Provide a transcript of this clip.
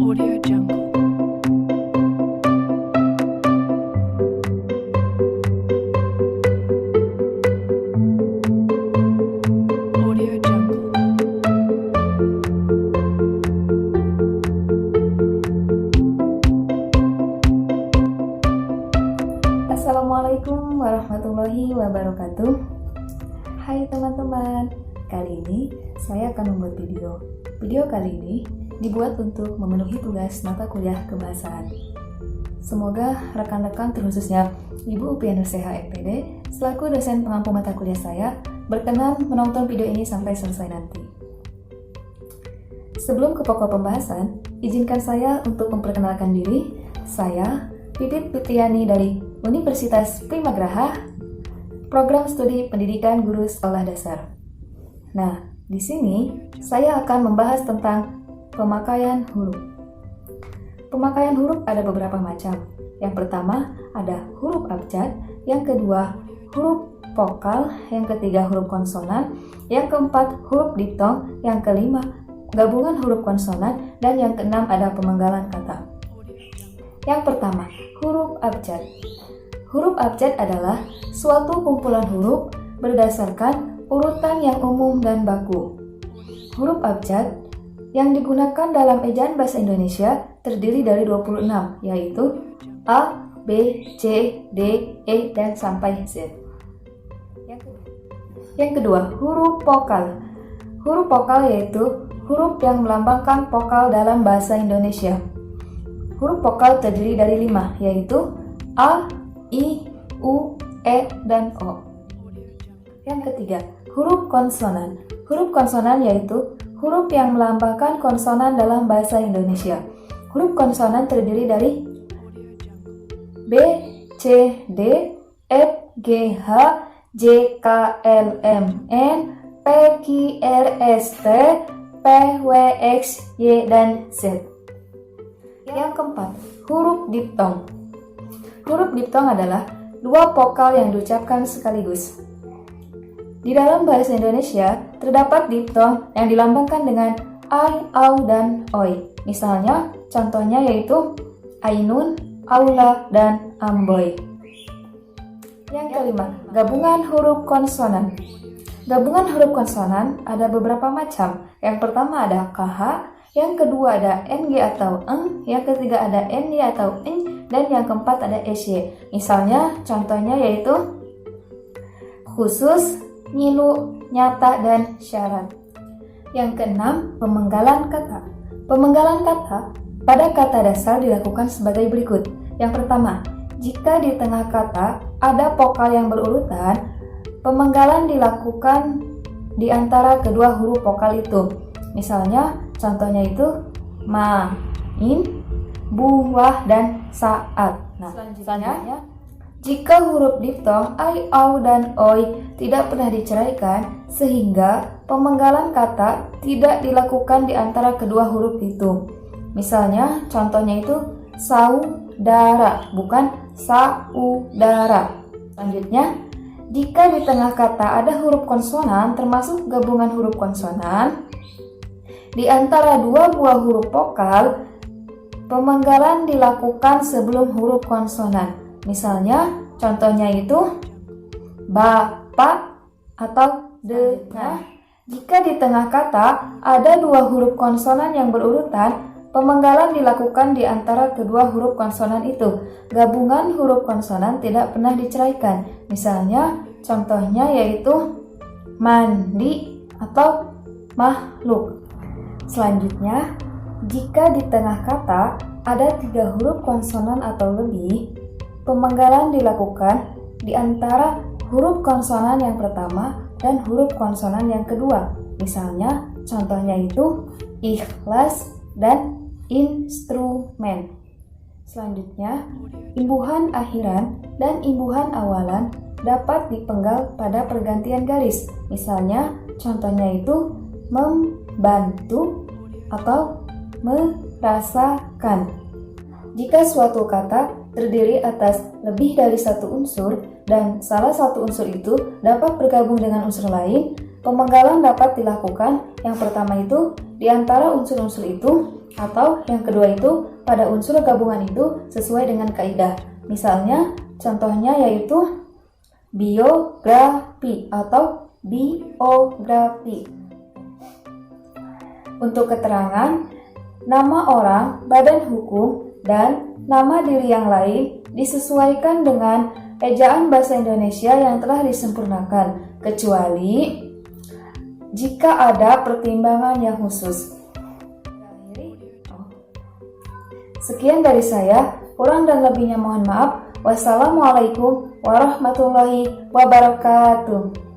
Audio Jungle. Audio Jungle. Assalamualaikum warahmatullahi wabarakatuh. Hai teman-teman, kali ini saya akan membuat video. Video kali ini dibuat untuk memenuhi tugas mata kuliah kebahasaan. Semoga rekan-rekan terkhususnya Ibu UPN UCH MPD selaku dosen pengampu mata kuliah saya berkenan menonton video ini sampai selesai nanti. Sebelum ke pokok pembahasan, izinkan saya untuk memperkenalkan diri. Saya Pipit Putriani dari Universitas Primagraha, Program Studi Pendidikan Guru Sekolah Dasar. Nah, di sini saya akan membahas tentang pemakaian huruf. Pemakaian huruf ada beberapa macam. Yang pertama ada huruf abjad, yang kedua huruf vokal, yang ketiga huruf konsonan, yang keempat huruf diftong, yang kelima gabungan huruf konsonan, dan yang keenam ada pemenggalan kata. Yang pertama, huruf abjad. Huruf abjad adalah suatu kumpulan huruf berdasarkan urutan yang umum dan baku. Huruf abjad yang digunakan dalam ejaan bahasa Indonesia terdiri dari 26, yaitu A, B, C, D, E, dan sampai Z. Yang kedua, huruf vokal. Huruf vokal yaitu huruf yang melambangkan vokal dalam bahasa Indonesia. Huruf vokal terdiri dari 5, yaitu A, I, U, E, dan O. Yang ketiga, huruf konsonan. Huruf konsonan yaitu huruf yang melambangkan konsonan dalam bahasa Indonesia. Huruf konsonan terdiri dari B, C, D, F, G, H, J, K, L, M, N, P, Q, R, S, T, P, W, X, Y, dan Z. Yang keempat, huruf diftong. Huruf diftong adalah dua vokal yang diucapkan sekaligus. Di dalam bahasa Indonesia, terdapat diftong yang dilambangkan dengan ai, au, dan oi. Misalnya, contohnya yaitu ainun, aula, dan amboy. Yang kelima, gabungan huruf konsonan. Gabungan huruf konsonan ada beberapa macam. Yang pertama ada KH, yang kedua ada NG atau eng, yang ketiga ada NY atau eng, dan yang keempat ada SY. Misalnya, contohnya yaitu khusus, nyilu, nyata, dan syarat. Yang keenam, pemenggalan kata. Pemenggalan kata pada kata dasar dilakukan sebagai berikut. Yang pertama, jika di tengah kata ada vokal yang berurutan, pemenggalan dilakukan di antara kedua huruf vokal itu. Misalnya, contohnya itu ma, in, buah, dan saat. Nah, selanjutnya, jika huruf diftong ai, au, dan oi tidak pernah diceraikan, sehingga pemenggalan kata tidak dilakukan di antara kedua huruf itu. Misalnya, contohnya itu saudara, bukan saudara. Selanjutnya, jika di tengah kata ada huruf konsonan, termasuk gabungan huruf konsonan, di antara dua buah huruf vokal, pemenggalan dilakukan sebelum huruf konsonan. Misalnya, contohnya itu bapak atau dengar. Jika di tengah kata ada dua huruf konsonan yang berurutan, pemenggalan dilakukan di antara kedua huruf konsonan itu. Gabungan huruf konsonan tidak pernah diceraikan. Misalnya, contohnya yaitu mandi atau makhluk. Selanjutnya, jika di tengah kata ada 3 huruf konsonan atau lebih, pemenggalan dilakukan di antara huruf konsonan yang pertama dan huruf konsonan yang kedua. Misalnya, contohnya itu ikhlas dan instrumen. Selanjutnya, imbuhan akhiran dan imbuhan awalan dapat dipenggal pada pergantian garis. Misalnya, contohnya itu membantu atau merasakan. Jika suatu kata terdiri atas lebih dari satu unsur dan salah satu unsur itu dapat bergabung dengan unsur lain, pemenggalan dapat dilakukan. Yang pertama itu di antara unsur-unsur itu Atau yang kedua itu, pada unsur gabungan itu sesuai dengan kaidah. Misalnya, contohnya yaitu biografi atau biografi. Untuk keterangan, nama orang, badan hukum, dan nama diri yang lain disesuaikan dengan ejaan bahasa Indonesia yang telah disempurnakan, kecuali jika ada pertimbangan yang khusus. Sekian dari saya, kurang dan lebihnya mohon maaf. Wassalamualaikum warahmatullahi wabarakatuh.